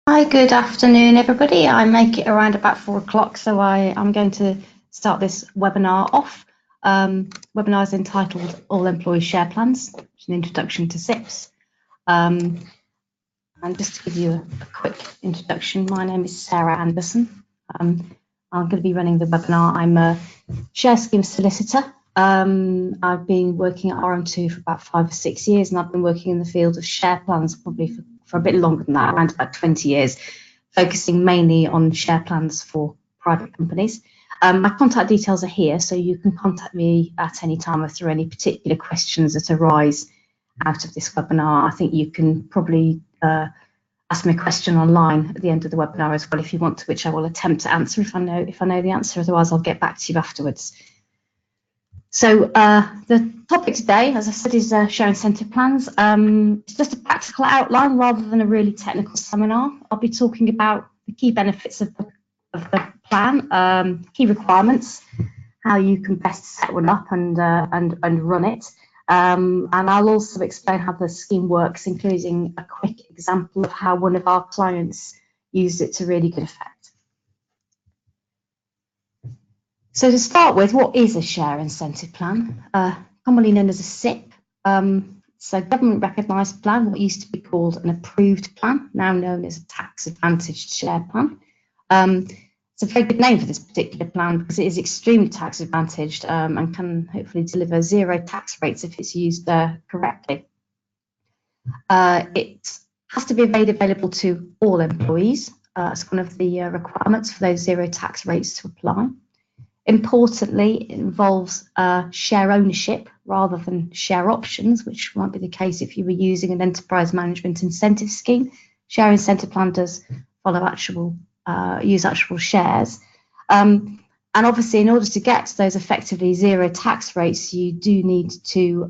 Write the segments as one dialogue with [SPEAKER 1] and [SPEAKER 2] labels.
[SPEAKER 1] Hi, good afternoon, everybody. I make it around about 4 o'clock, so I'm going to start this webinar off. Webinar is entitled All Employee Share Plans, which is an introduction to SIPs. And just to give you a quick introduction, my name is Sarah Anderson. I'm going to be running the webinar. I'm a share scheme solicitor. I've been working at RM2 for about 5 or 6 years, and I've been working in the field of share plans probably for a bit longer than that, around about 20 years, focusing mainly on share plans for private companies. My contact details are here, so you can contact me at any time if there are any particular questions that arise out of this webinar. I think you can probably ask me a question online at the end of the webinar as well if you want to, which I will attempt to answer if I know the answer. Otherwise, I'll get back to you afterwards. So the topic today, as I said, is share incentive plans. It's just a practical outline rather than a really technical seminar. I'll be talking about the key benefits of the plan, key requirements, how you can best set one up and run it. And I'll also explain how the scheme works, including a quick example of how one of our clients used it to really good effect. So to start with, what is a share incentive plan? Commonly known as a SIP. So government recognised plan, what used to be called an approved plan, now known as a tax advantaged share plan. It's a very good name for this particular plan because it is extremely tax advantaged and can hopefully deliver zero tax rates if it's used correctly. It has to be made available to all employees. It's one of the requirements for those zero tax rates to apply. Importantly, it involves share ownership rather than share options, which might be the case if you were using an enterprise management incentive scheme. Share incentive plan does follow use actual shares. And obviously, in order to get to those effectively zero tax rates, you do need to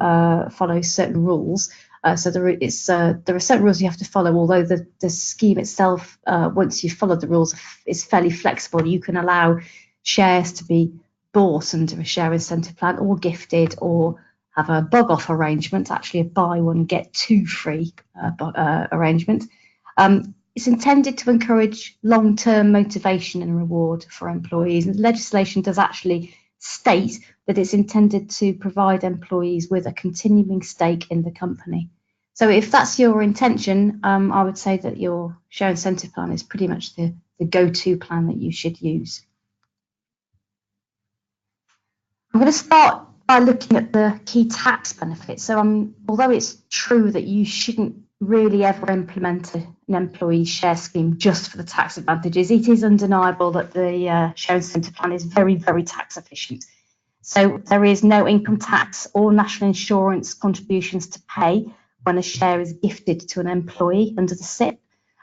[SPEAKER 1] follow certain rules. So there are certain rules you have to follow, although the scheme itself, once you follow the rules, is fairly flexible. You can allow shares to be bought under a share incentive plan or gifted, or have a bug off arrangement, actually a buy one get two free arrangement. It's intended to encourage long-term motivation and reward for employees, and the legislation does actually state that it's intended to provide employees with a continuing stake in the company. So if that's your intention, I would say that your share incentive plan is pretty much the go-to plan that you should use. I'm going to start by looking at the key tax benefits. So although it's true that you shouldn't really ever implement an employee share scheme just for the tax advantages, it is undeniable that the share incentive plan is very, very tax efficient. So there is no income tax or national insurance contributions to pay when a share is gifted to an employee under the SIP.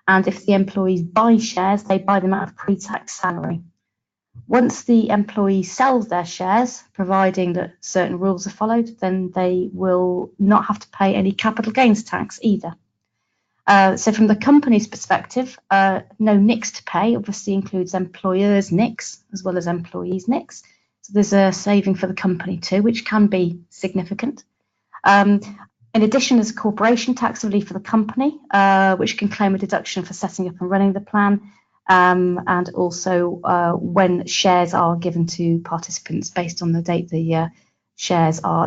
[SPEAKER 1] And if the employees buy shares, they buy them out of pre-tax salary. Once the employee sells their shares, providing that certain rules are followed, then they will not have to pay any capital gains tax either. So from the company's perspective, no NICs to pay obviously includes employers' NICs as well as employees' NICs. So there's a saving for the company too, which can be significant. In addition, there's corporation tax relief for the company, which can claim a deduction for setting up and running the plan. And also when shares are given to participants based on the date the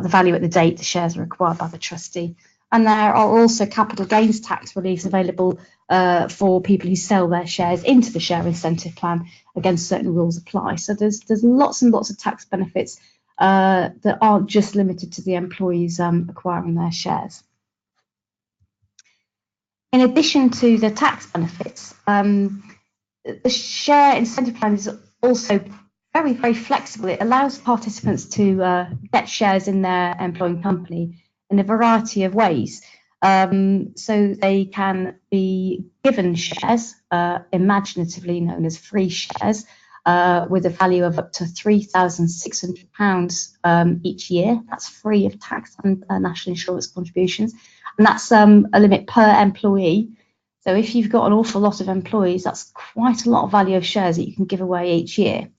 [SPEAKER 1] value at the date the shares are acquired by the trustee. And there are also capital gains tax reliefs available for people who sell their shares into the share incentive plan against certain rules apply. So there's lots and lots of tax benefits that aren't just limited to the employees acquiring their shares. In addition to the tax benefits, the share incentive plan is also very, very flexible. It allows participants to get shares in their employing company in a variety of ways. So they can be given shares, imaginatively known as free shares, with a value of up to £3,600 each year. That's free of tax and national insurance contributions. And that's a limit per employee. So if you've got an awful lot of employees, that's quite a lot of value of shares that you can give away each year.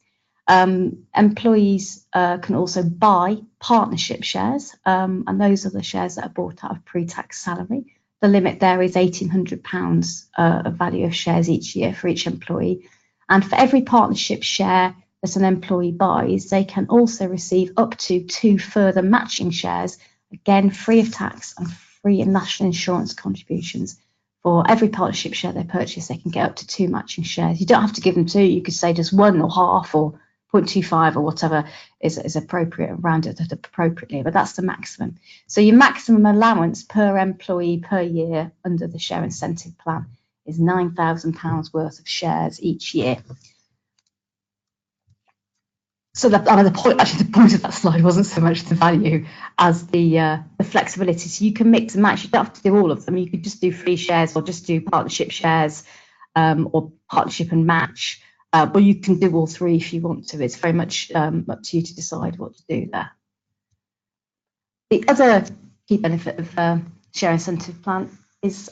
[SPEAKER 1] Employees can also buy partnership shares, and those are the shares that are bought out of pre-tax salary. the limit there is £1,800 of value of shares each year for each employee. And for every partnership share that an employee buys, they can also receive up to 2 further matching shares, again free of tax and free of national insurance contributions. For every partnership share they purchase, they can get up to 2 matching shares. You don't have to give them 2, you could say just 1 or half or 0.25 or whatever is appropriate and rounded it up appropriately, but that's the maximum. So your maximum allowance per employee per year under the share incentive plan is £9,000 worth of shares each year. So the point of that slide wasn't so much the value as the flexibility. So you can mix and match. You don't have to do all of them. You could just do free shares or just do partnership shares or partnership and match. Or you can do all 3 if you want to. It's very much up to you to decide what to do there. The other key benefit of share incentive plan is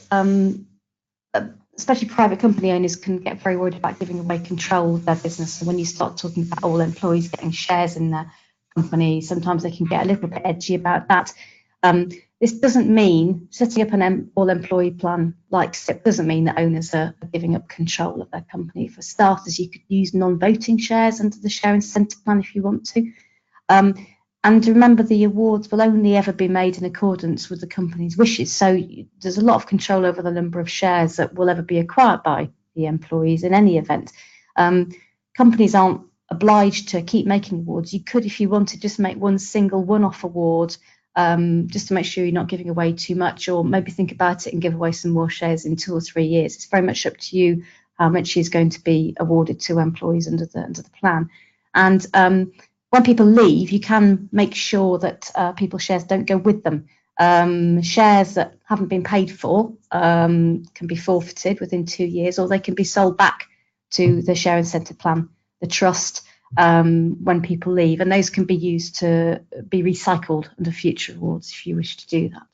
[SPEAKER 1] especially private company owners can get very worried about giving away control of their business. So when you start talking about all employees getting shares in their company, sometimes they can get a little bit edgy about that. This doesn't mean setting up an all-employee plan like SIP doesn't mean that owners are giving up control of their company. For starters, you could use non-voting shares under the share incentive plan if you want to. And remember, the awards will only ever be made in accordance with the company's wishes. So there's a lot of control over the number of shares that will ever be acquired by the employees in any event. Companies aren't obliged to keep making awards. You could, if you wanted, just make one single one-off award just to make sure you're not giving away too much, or maybe think about it and give away some more shares in 2 or 3 years. It's very much up to you how much is going to be awarded to employees under the plan. And when people leave, you can make sure that people's shares don't go with them. Shares that haven't been paid for can be forfeited within 2 years, or they can be sold back to the share incentive plan, the trust, when people leave, and those can be used to be recycled under future awards if you wish to do that.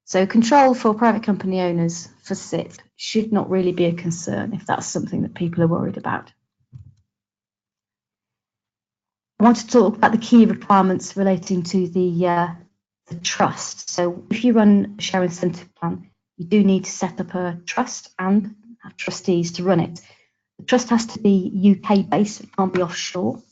[SPEAKER 1] So control for private company owners for SIP should not really be a concern if that's something that people are worried about. I want to talk about the key requirements relating to the trust. So if you run a share incentive plan, you do need to set up a trust and have trustees to run it. The trust has to be UK based, it can't be offshore.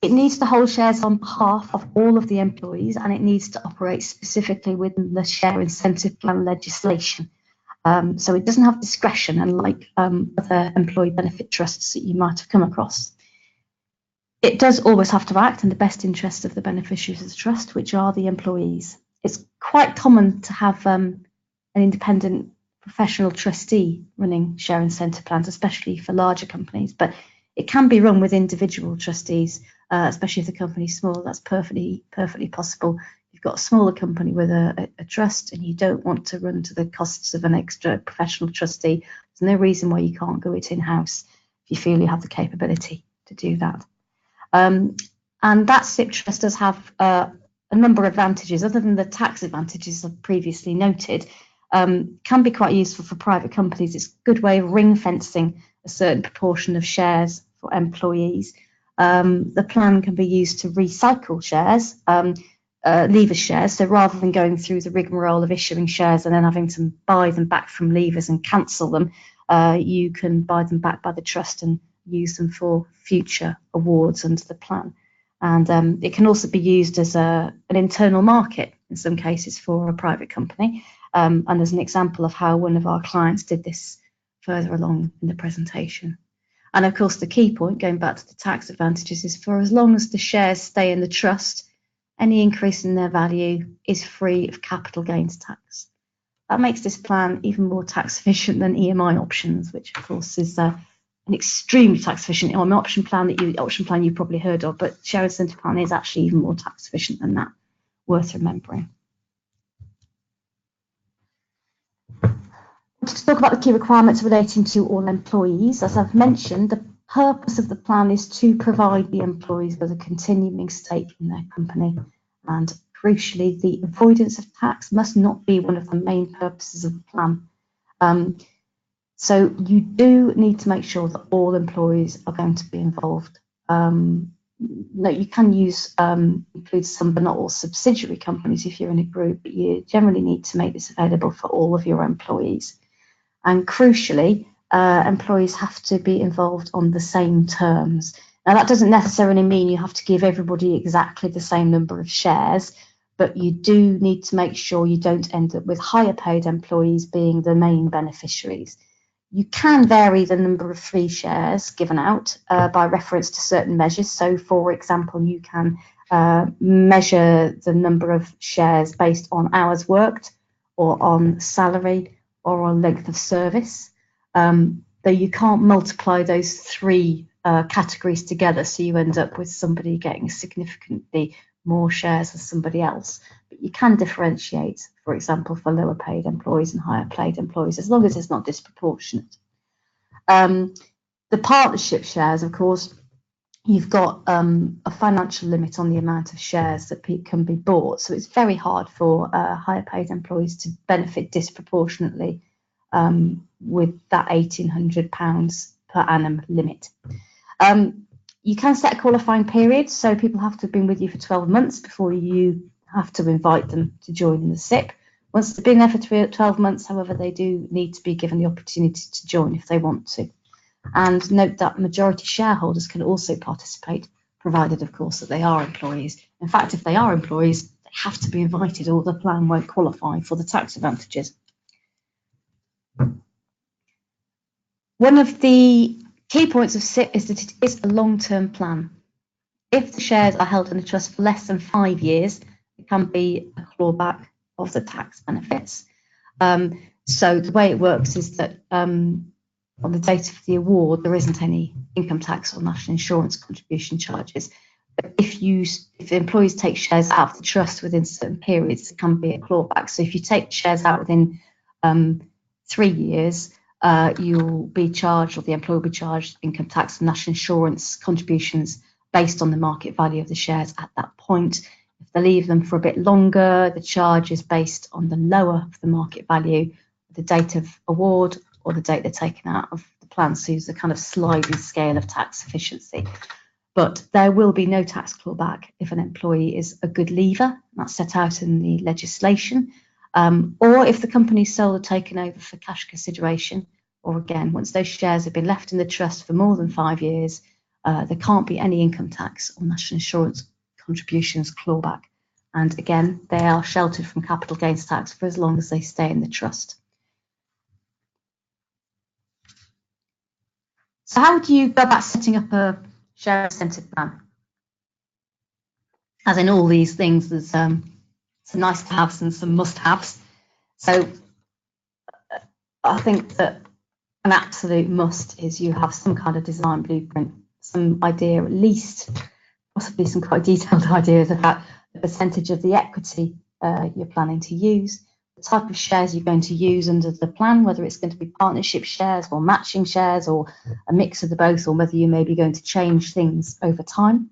[SPEAKER 1] It needs to hold shares on behalf of all of the employees, and it needs to operate specifically within the share incentive plan legislation. So it doesn't have discretion, unlike other employee benefit trusts that you might have come across. It does always have to act in the best interest of the beneficiaries of the trust, which are the employees. It's quite common to have an independent professional trustee running share incentive plans, especially for larger companies, but it can be run with individual trustees, especially if the company's small. That's perfectly possible. You've got a smaller company with a trust and you don't want to run to the costs of an extra professional trustee. There's no reason why you can't go it in-house if you feel you have the capability to do that. And that SIP trust does have a number of advantages, other than the tax advantages I've previously noted. Can be quite useful for private companies. It's a good way of ring fencing a certain proportion of shares for employees. The plan can be used to recycle shares, leavers shares. So rather than going through the rigmarole of issuing shares and then having to buy them back from leavers and cancel them, you can buy them back by the trust and use them for future awards under the plan. And it can also be used as an internal market in some cases for a private company. And there's an example of how one of our clients did this further along in the presentation. And of course, the key point, going back to the tax advantages, is for as long as the shares stay in the trust, any increase in their value is free of capital gains tax. That makes this plan even more tax efficient than EMI options, which of course is an extremely tax efficient option plan you've probably heard of, but share incentive plan is actually even more tax efficient than that. Worth remembering. To talk about the key requirements relating to all employees, as I've mentioned, the purpose of the plan is to provide the employees with a continuing stake in their company, and crucially, the avoidance of tax must not be one of the main purposes of the plan. So you do need to make sure that all employees are going to be involved. no, you can use include some but not all subsidiary companies if you're in a group, but you generally need to make this available for all of your employees. And crucially, employees have to be involved on the same terms. Now, that doesn't necessarily mean you have to give everybody exactly the same number of shares, but you do need to make sure you don't end up with higher paid employees being the main beneficiaries. You can vary the number of free shares given out by reference to certain measures. So, for example, you can measure the number of shares based on hours worked or on salary or on length of service, though you can't multiply those three categories together, so you end up with somebody getting significantly more shares than somebody else. But you can differentiate, for example, for lower paid employees and higher paid employees, as long as it's not disproportionate. The partnership shares, of course, you've got a financial limit on the amount of shares that can be bought. So it's very hard for higher paid employees to benefit disproportionately with that £1,800 per annum limit. You can set a qualifying period, so people have to have been with you for 12 months before you have to invite them to join the SIP. Once they've been there for 12 months, however, they do need to be given the opportunity to join if they want to. And note that majority shareholders can also participate, provided, of course, that they are employees. In fact, if they are employees, they have to be invited or the plan won't qualify for the tax advantages. One of the key points of SIP is that it is a long-term plan. If the shares are held in a trust for less than 5 years, it can be a clawback of the tax benefits. So the way it works is that on the date of the award, there isn't any income tax or national insurance contribution charges. But if the employees take shares out of the trust within certain periods, it can be a clawback. So if you take shares out within 3 years, you'll be charged, or the employer will be charged, income tax and national insurance contributions based on the market value of the shares at that point. If they leave them for a bit longer, the charge is based on the lower of the market value, the date of award, or the date they're taken out of the plan. So it's a kind of sliding scale of tax efficiency. But there will be no tax clawback if an employee is a good leaver. That's set out in the legislation. Or if the company sold or taken over for cash consideration, or again, once those shares have been left in the trust for more than 5 years, there can't be any income tax or national insurance contributions clawback. And again, they are sheltered from capital gains tax for as long as they stay in the trust. So how would you go about setting up a share incentive plan? As in all these things, there's some nice to haves and some must haves. So I think that an absolute must is you have some kind of design blueprint, some idea, at least possibly some quite detailed ideas about the percentage of the equity you're planning to use, the type of shares you're going to use under the plan, whether it's going to be partnership shares or matching shares or a mix of the both, or whether you may be going to change things over time.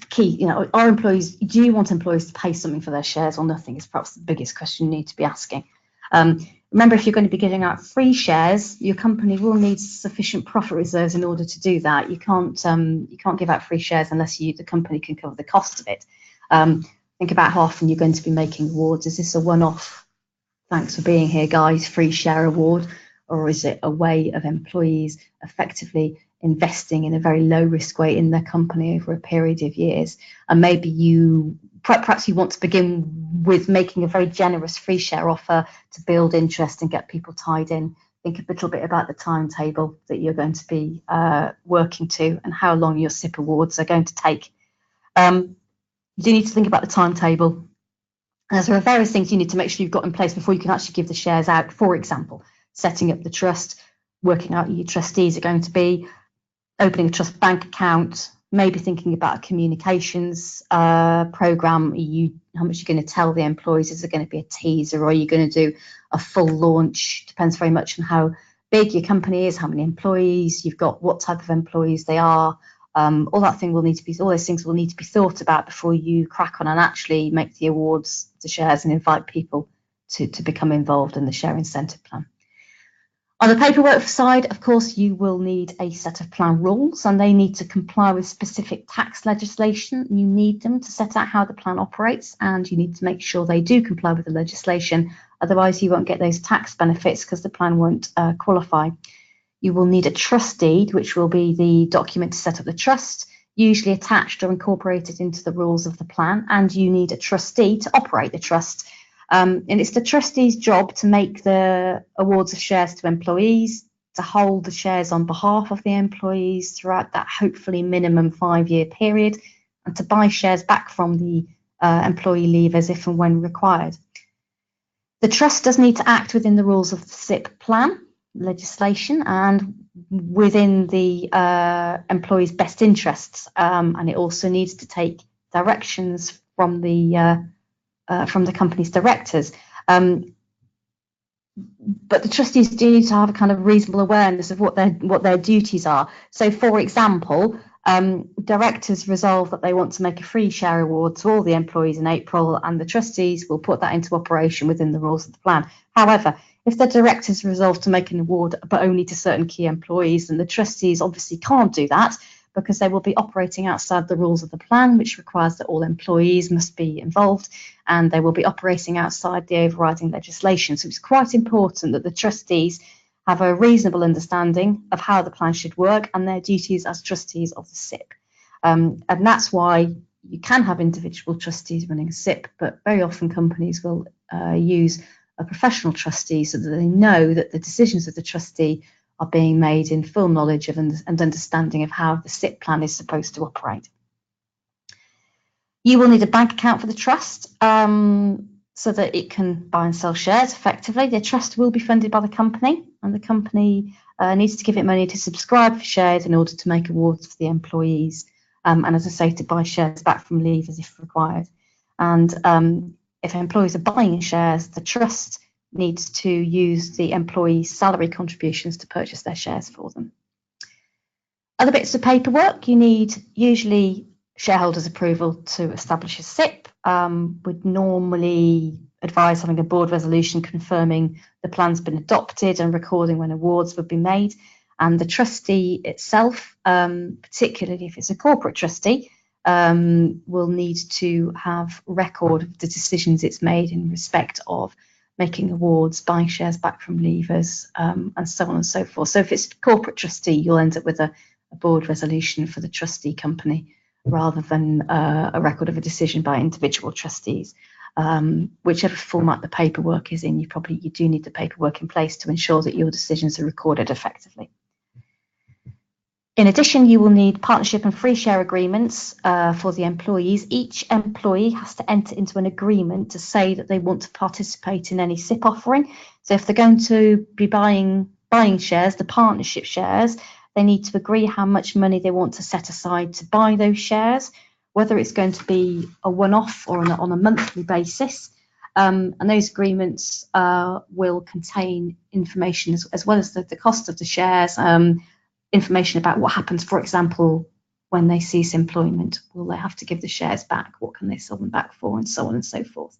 [SPEAKER 1] Key, are employees, do you want employees to pay something for their shares or nothing is perhaps the biggest question you need to be asking. Remember, if you're going to be giving out free shares, your company will need sufficient profit reserves in order to do that. You can't give out free shares unless the company can cover the cost of it. Think about how often you're going to be making awards. Is this a one-off, thanks for being here, guys, free share award? Or is it a way of employees effectively investing in a very low risk way in their company over a period of years? And maybe perhaps you want to begin with making a very generous free share offer to build interest and get people tied in. Think a little bit about the timetable that you're going to be working to and how long your SIP awards are going to take. You do need to think about the timetable. And there are various things you need to make sure you've got in place before you can actually give the shares out. For example, setting up the trust, working out who your trustees are going to be, opening a trust bank account, maybe thinking about a communications program. How much you're going to tell the employees? Is there going to be a teaser, or are you going to do a full launch? Depends very much on how big your company is, how many employees you've got, what type of employees they are. All those things will need to be thought about before you crack on and actually make the awards, the shares, and invite people to become involved in the share incentive plan. On the paperwork side, of course, you will need a set of plan rules, and they need to comply with specific tax legislation. You need them to set out how the plan operates, and you need to make sure they do comply with the legislation. Otherwise, you won't get those tax benefits because the plan won't qualify. You will need a trust deed, which will be the document to set up the trust, usually attached or incorporated into the rules of the plan, and you need a trustee to operate the trust. And it's the trustee's job to make the awards of shares to employees, to hold the shares on behalf of the employees throughout that hopefully minimum 5-year period, and to buy shares back from the employee leavers if and when required. The trust does need to act within the rules of the SIP plan legislation and within the employee's best interests, and it also needs to take directions from the company's directors. But the trustees do need to have a kind of reasonable awareness of what their duties are. So, for example, directors resolve that they want to make a free share award to all the employees in April, and the trustees will put that into operation within the rules of the plan. However, if the directors resolve to make an award but only to certain key employees, then the trustees obviously can't do that, because they will be operating outside the rules of the plan, which requires that all employees must be involved, and they will be operating outside the overriding legislation. So it's quite important that the trustees have a reasonable understanding of how the plan should work and their duties as trustees of the SIP. And that's why you can have individual trustees running a SIP, but very often companies will use a professional trustee so that they know that the decisions of the trustee are being made in full knowledge of and understanding of how the SIP plan is supposed to operate. You will need a bank account for the trust so that it can buy and sell shares effectively. The trust will be funded by the company, and the company needs to give it money to subscribe for shares in order to make awards for the employees, and as I say, to buy shares back from leavers if required. And if employees are buying shares, the trust needs to use the employees' salary contributions to purchase their shares for them. Other bits of paperwork, you need usually shareholders' approval to establish a SIP. Would normally advise having a board resolution confirming the plan's been adopted and recording when awards would be made. And the trustee itself, particularly if it's a corporate trustee, will need to have record of the decisions it's made in respect of making awards, buying shares back from leavers, and so on and so forth. So if it's corporate trustee, you'll end up with a board resolution for the trustee company rather than a record of a decision by individual trustees. Whichever format the paperwork is in, you do need the paperwork in place to ensure that your decisions are recorded effectively. In addition, you will need partnership and free share agreements for the employees. Each employee has to enter into an agreement to say that they want to participate in any SIP offering. So if they're going to be buying shares, the partnership shares, they need to agree how much money they want to set aside to buy those shares, whether it's going to be a one-off or on a monthly basis. And those agreements will contain information as well as the cost of the shares, information about what happens, for example, when they cease employment. Will they have to give the shares back? What can they sell them back for? And so on and so forth.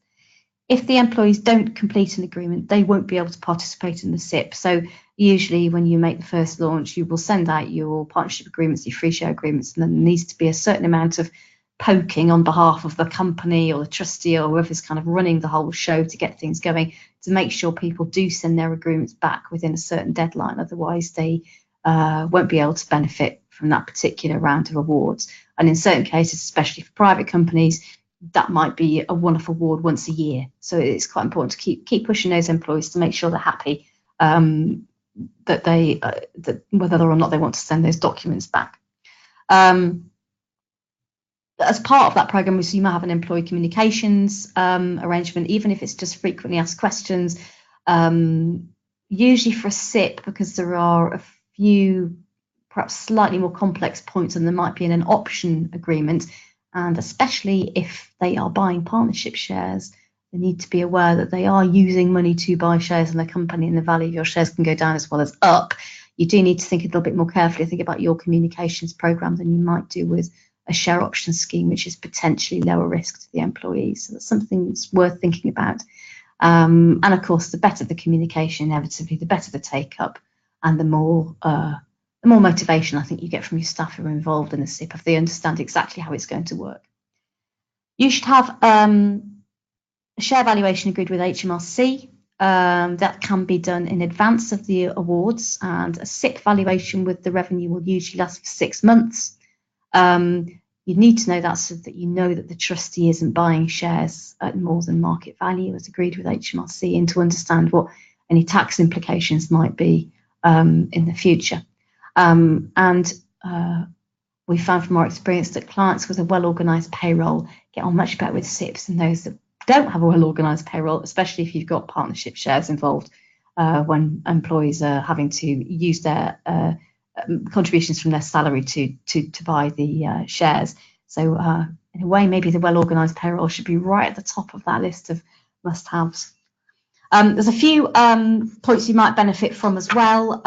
[SPEAKER 1] If the employees don't complete an agreement, they won't be able to participate in the SIP. So usually when you make the first launch, you will send out your partnership agreements, your free share agreements, and then there needs to be a certain amount of poking on behalf of the company or the trustee or whoever's kind of running the whole show to get things going, to make sure people do send their agreements back within a certain deadline. Otherwise, they won't be able to benefit from that particular round of awards. And in certain cases, especially for private companies, that might be a one-off award once a year. So it's quite important to keep pushing those employees to make sure they're happy that whether or not they want to send those documents back. As part of that program, you might have an employee communications arrangement, even if it's just frequently asked questions. Usually for a SIP, because there are a few perhaps slightly more complex points than there might be in an option agreement, and especially if they are buying partnership shares, they need to be aware that they are using money to buy shares in the company, and the value of your shares can go down as well as up. You do need to think a little bit more carefully, think about your communications program than you might do with a share option scheme, which is potentially lower risk to the employees. So that's something that's worth thinking about. And of course, the better the communication, inevitably, the better the take up and the more motivation I think you get from your staff who are involved in the SIP if they understand exactly how it's going to work. You should have a share valuation agreed with HMRC. That can be done in advance of the awards, and a SIP valuation with the revenue will usually last for 6 months. You need to know that so that you know that the trustee isn't buying shares at more than market value as agreed with HMRC, and to understand what any tax implications might be in the future. We found from our experience that clients with a well-organised payroll get on much better with SIPs than those that don't have a well-organised payroll, especially if you've got partnership shares involved when employees are having to use their contributions from their salary to buy the shares. So in a way, maybe the well-organised payroll should be right at the top of that list of must-haves. There's a few points you might benefit from as well.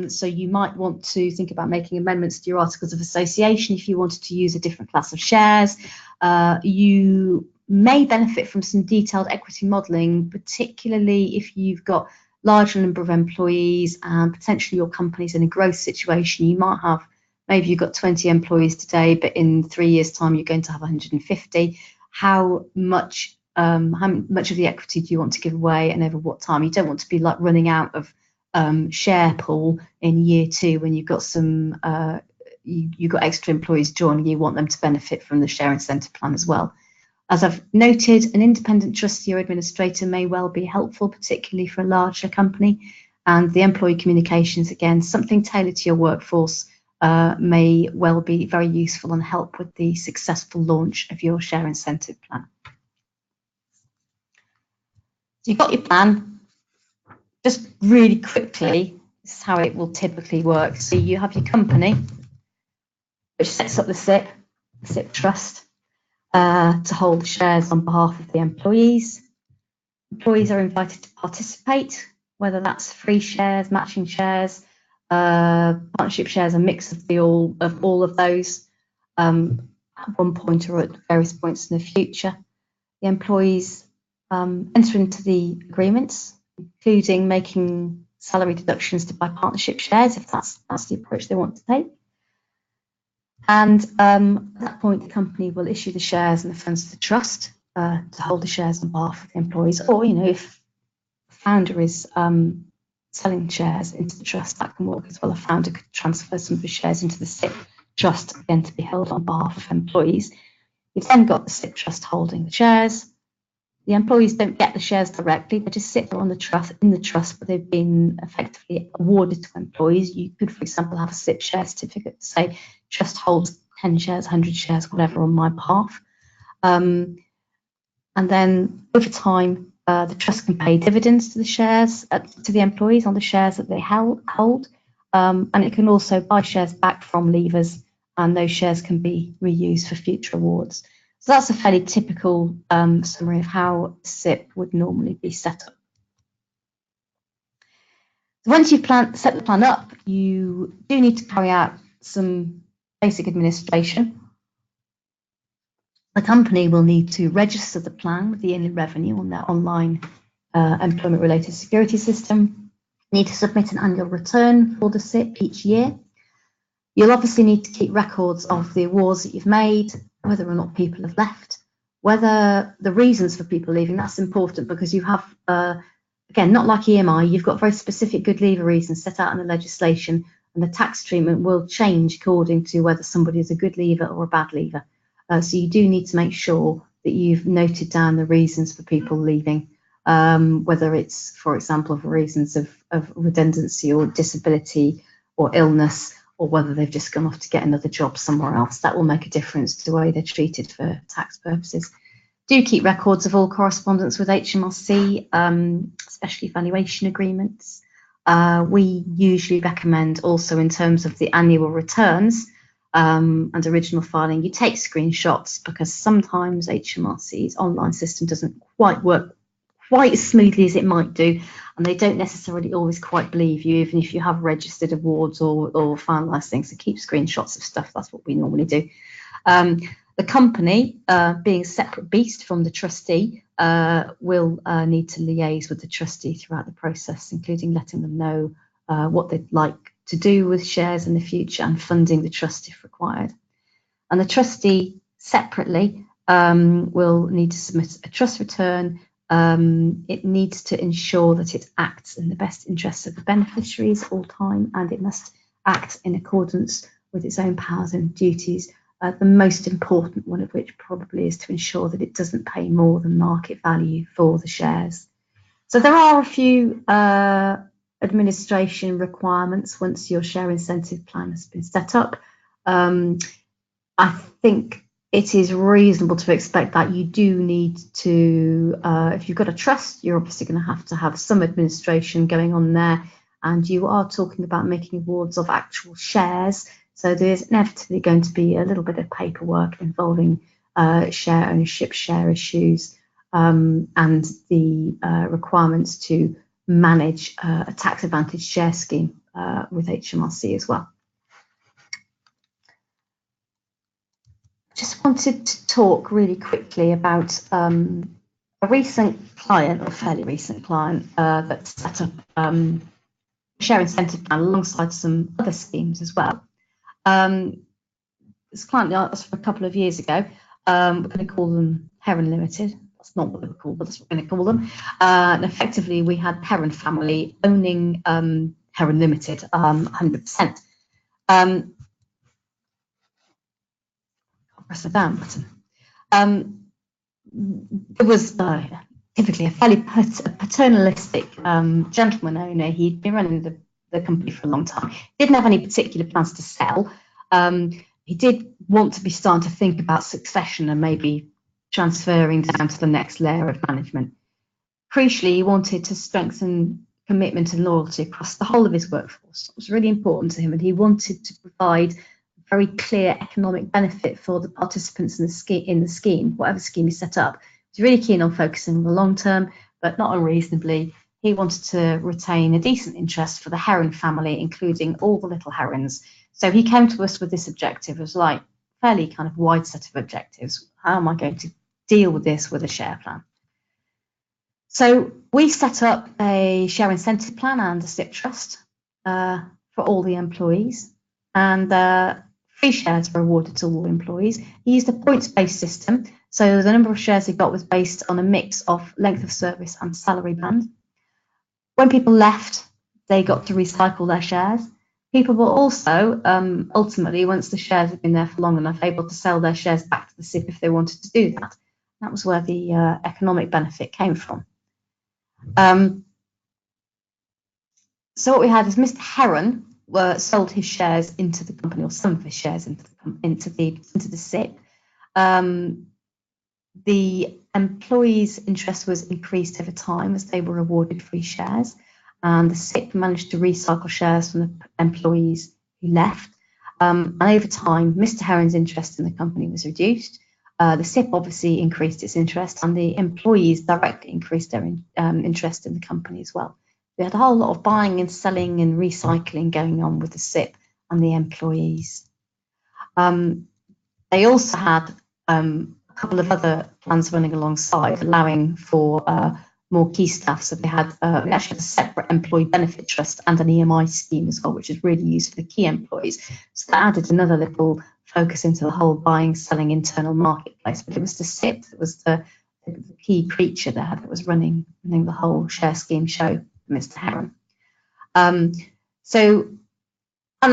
[SPEAKER 1] So you might want to think about making amendments to your Articles of Association if you wanted to use a different class of shares. You may benefit from some detailed equity modelling, particularly if you've got large number of employees and potentially your company's in a growth situation. You might have, maybe you've got 20 employees today, but in 3 years' time, you're going to have 150. How much of the equity do you want to give away and over what time? You don't want to be like running out of share pool in year 2 when you've got some, you've got extra employees joining. You want them to benefit from the share incentive plan as well. As I've noted, an independent trustee or administrator may well be helpful, particularly for a larger company. And the employee communications, again, something tailored to your workforce may well be very useful and help with the successful launch of your share incentive plan. So you've got your plan. Just really quickly, this is how it will typically work. So you have your company, which sets up the SIP trust, to hold the shares on behalf of the employees. Employees are invited to participate, whether that's free shares, matching shares, partnership shares, a mix of all of those at one point or at various points in the future. The employees enter into the agreements, including making salary deductions to buy partnership shares if that's the approach they want to take. And at that point, the company will issue the shares and the funds to the trust to hold the shares on behalf of the employees. Or, if the founder is selling shares into the trust, that can work as well. A founder could transfer some of the shares into the SIP trust, again, to be held on behalf of employees. You've then got the SIP trust holding the shares. The employees don't get the shares directly, they just sit there in the trust, but they've been effectively awarded to employees. You could, for example, have a SIP share certificate to say, trust holds 10 shares, 100 shares, whatever, on my behalf. And then over time, the trust can pay dividends to the shares, to the employees on the shares that they hold. And it can also buy shares back from leavers, and those shares can be reused for future awards. So that's a fairly typical summary of how SIP would normally be set up. Once you've set the plan up, you do need to carry out some basic administration. The company will need to register the plan with the Inland Revenue on their online employment-related security system. Need to submit an annual return for the SIP each year. You'll obviously need to keep records of the awards that you've made, whether or not people have left, whether the reasons for people leaving. That's important because you have, again, not like EMI, you've got very specific good leaver reasons set out in the legislation, and the tax treatment will change according to whether somebody is a good leaver or a bad leaver. So you do need to make sure that you've noted down the reasons for people leaving, whether it's, for example, for reasons of redundancy or disability or illness, or whether they've just gone off to get another job somewhere else. That will make a difference to the way they're treated for tax purposes. Do keep records of all correspondence with HMRC, especially valuation agreements. We usually recommend also, in terms of the annual returns and original filing, you take screenshots, because sometimes HMRC's online system doesn't quite work quite as smoothly as it might do, and they don't necessarily always quite believe you, even if you have registered awards or finalised things. So keep screenshots of stuff. That's what we normally do. The company, being a separate beast from the trustee, will need to liaise with the trustee throughout the process, including letting them know what they'd like to do with shares in the future, and funding the trust if required. And the trustee separately will need to submit a trust return. It needs to ensure that it acts in the best interests of the beneficiaries all time, and it must act in accordance with its own powers and duties, the most important one of which probably is to ensure that it doesn't pay more than market value for the shares. So there are a few administration requirements once your share incentive plan has been set up. I think it is reasonable to expect that you do need to, if you've got a trust, you're obviously going to have some administration going on there, and you are talking about making awards of actual shares. So there's inevitably going to be a little bit of paperwork involving share ownership, share issues, and the requirements to manage a tax advantage share scheme with HMRC as well. Just wanted to talk really quickly about a recent client, or fairly recent client, that set up a share incentive plan alongside some other schemes as well. This client asked for a couple of years ago. We're going to call them Heron Limited. That's not what they were called, but that's what we're going to call them. And effectively, we had Heron family owning Heron Limited 100%. Press the down button. There was typically a fairly paternalistic gentleman owner. He'd been running the company for a long time. Didn't have any particular plans to sell. He did want to be starting to think about succession and maybe transferring down to the next layer of management. Crucially, he wanted to strengthen commitment and loyalty across the whole of his workforce. It was really important to him, and he wanted to provide very clear economic benefit for the participants in the scheme, whatever scheme he set up. He was really keen on focusing on the long term, but not unreasonably, he wanted to retain a decent interest for the Heron family, including all the little herons. So he came to us with this objective. It was like fairly kind of wide set of objectives. How am I going to deal with this with a share plan? So we set up a share incentive plan and a SIP trust for all the employees, and free shares were awarded to all employees. He used a points-based system, so the number of shares he got was based on a mix of length of service and salary band. When people left, they got to recycle their shares. People were also, ultimately, once the shares had been there for long enough, able to sell their shares back to the SIP if they wanted to do that. That was where the economic benefit came from. So what we had is Mr. Heron sold his shares into the company, or some of his shares into the SIP. The employees' interest was increased over time as they were awarded free shares, and the SIP managed to recycle shares from the employees who left. And over time, Mr. Heron's interest in the company was reduced. The SIP obviously increased its interest, and the employees directly increased their interest in the company as well. We had a whole lot of buying and selling and recycling going on with the SIP and the employees. They also had a couple of other plans running alongside, allowing for more key staff. So they had we actually had a separate employee benefit trust and an EMI scheme as well, which is really used for the key employees. So that added another little focus into the whole buying, selling internal marketplace. But it was the SIP that was the key creature there that was running the whole share scheme show, Mr. Heron. And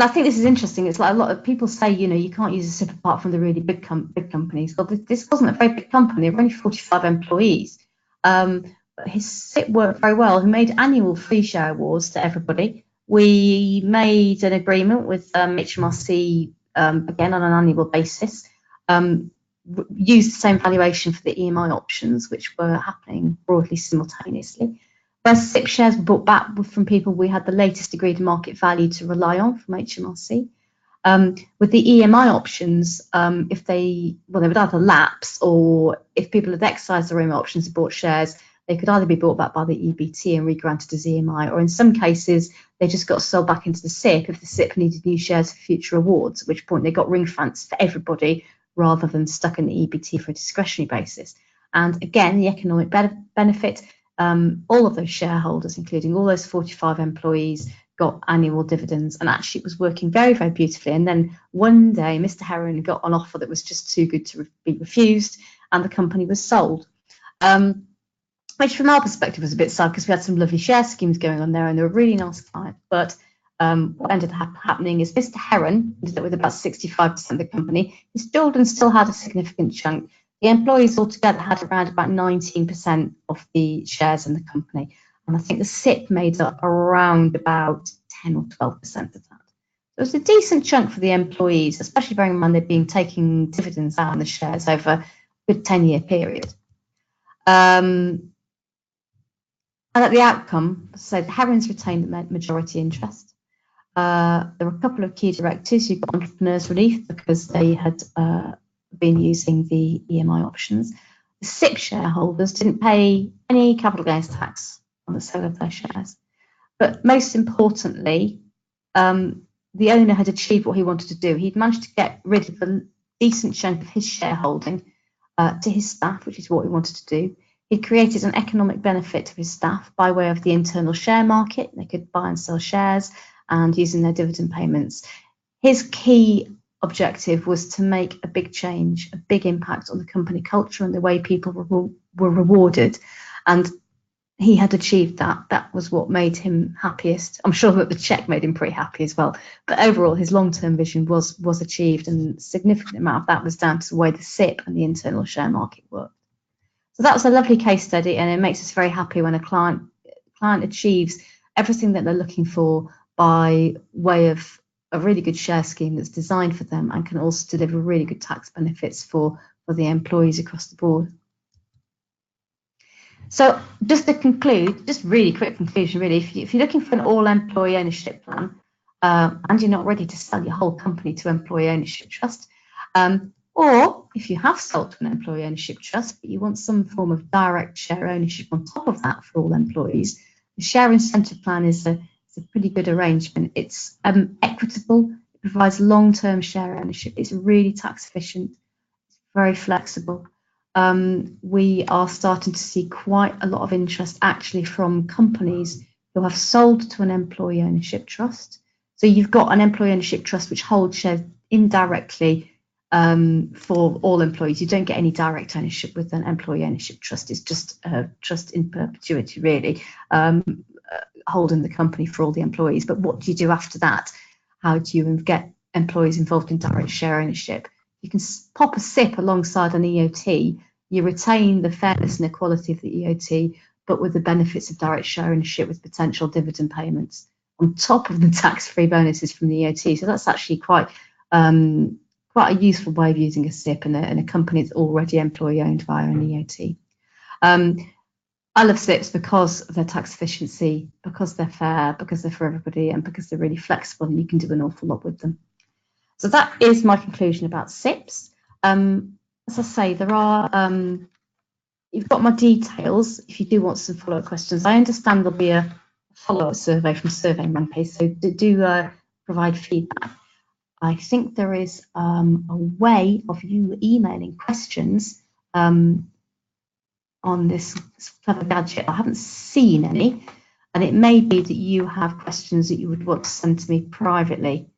[SPEAKER 1] I think this is interesting. It's like a lot of people say, you can't use a SIP apart from the really big companies. Well, this wasn't a very big company. There were only 45 employees. But his SIP worked very well. He made annual free share awards to everybody. We made an agreement with HMRC, again, on an annual basis. Used the same valuation for the EMI options, which were happening broadly simultaneously. Where SIP shares were bought back from people, we had the latest agreed market value to rely on from HMRC. With the EMI options, if they would either lapse, or if people had exercised their EMI options and bought shares, they could either be bought back by the EBT and re-granted as EMI, or in some cases, they just got sold back into the SIP if the SIP needed new shares for future awards, at which point they got ring-fenced for everybody rather than stuck in the EBT for a discretionary basis. And again, the economic benefit, all of those shareholders, including all those 45 employees, got annual dividends, and actually it was working very, very beautifully. And then one day, Mr. Heron got an offer that was just too good to be refused, and the company was sold. Which from our perspective was a bit sad because we had some lovely share schemes going on there and they were a really nice client. But what ended up happening is Mr. Heron ended up with about 65% of the company. His children still had a significant chunk. The employees altogether had around about 19% of the shares in the company. And I think the SIP made up around about 10 or 12% of that. So it was a decent chunk for the employees, especially bearing in mind they'd been taking dividends out on the shares over a good 10-year period. And at the outcome, so the Herons retained the majority interest. There were a couple of key directors who got entrepreneurs relief because they had been using the EMI options. The SIP shareholders didn't pay any capital gains tax on the sale of their shares. But most importantly, the owner had achieved what he wanted to do. He'd managed to get rid of a decent chunk of his shareholding to his staff, which is what he wanted to do. He created an economic benefit to his staff by way of the internal share market. They could buy and sell shares and using their dividend payments. His key objective was to make a big change, a big impact on the company culture and the way people were rewarded. And he had achieved that. That was what made him happiest. I'm sure that the check made him pretty happy as well. But overall, his long-term vision was achieved, and a significant amount of that was down to the way the SIP and the internal share market worked. So that was a lovely case study, and it makes us very happy when a client achieves everything that they're looking for by way of a really good share scheme that's designed for them and can also deliver really good tax benefits for the employees across the board. So just to conclude, just really quick conclusion really, if you're looking for an all-employee ownership plan and you're not ready to sell your whole company to employee ownership trust, or if you have sold to an employee ownership trust, but you want some form of direct share ownership on top of that for all employees, the share incentive plan is a pretty good arrangement. It's equitable, it provides long-term share ownership, it's really tax efficient, it's very flexible. We are starting to see quite a lot of interest actually from companies who have sold to an employee ownership trust. So you've got an employee ownership trust which holds shares indirectly for all employees. You don't get any direct ownership with an employee ownership trust. It's just a trust in perpetuity, really, holding the company for all the employees. But what do you do after that? How do you get employees involved in direct share ownership? You can pop a SIP alongside an EOT. You retain the fairness and equality of the EOT, but with the benefits of direct share ownership with potential dividend payments on top of the tax-free bonuses from the EOT. So that's actually quite a useful way of using a SIP in a company that's already employee-owned via an EOT. I love SIPs because of their tax efficiency, because they're fair, because they're for everybody, and because they're really flexible and you can do an awful lot with them. So that is my conclusion about SIPs. As I say, there are, you've got my details if you do want some follow-up questions. I understand there'll be a follow-up survey from SurveyMonkey, so do provide feedback. I think there is a way of you emailing questions on this clever gadget. I haven't seen any, and it may be that you have questions that you would want to send to me privately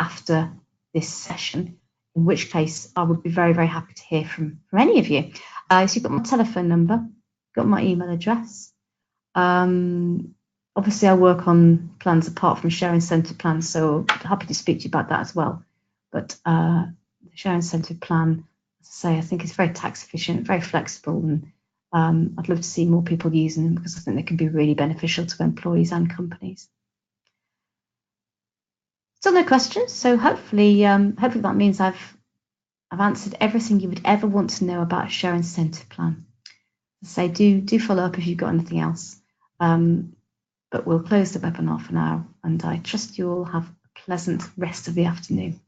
[SPEAKER 1] after this session, in which case I would be very, very happy to hear from any of you. So you've got my telephone number, got my email address. Obviously, I work on plans apart from share incentive plans, so I'm happy to speak to you about that as well. But the share incentive plan, as I say, I think is very tax efficient, very flexible, and I'd love to see more people using them because I think they can be really beneficial to employees and companies. Still no questions, so hopefully that means I've answered everything you would ever want to know about a share incentive plan. As I say, do follow up if you've got anything else. But we'll close the webinar for now, and I trust you all have a pleasant rest of the afternoon.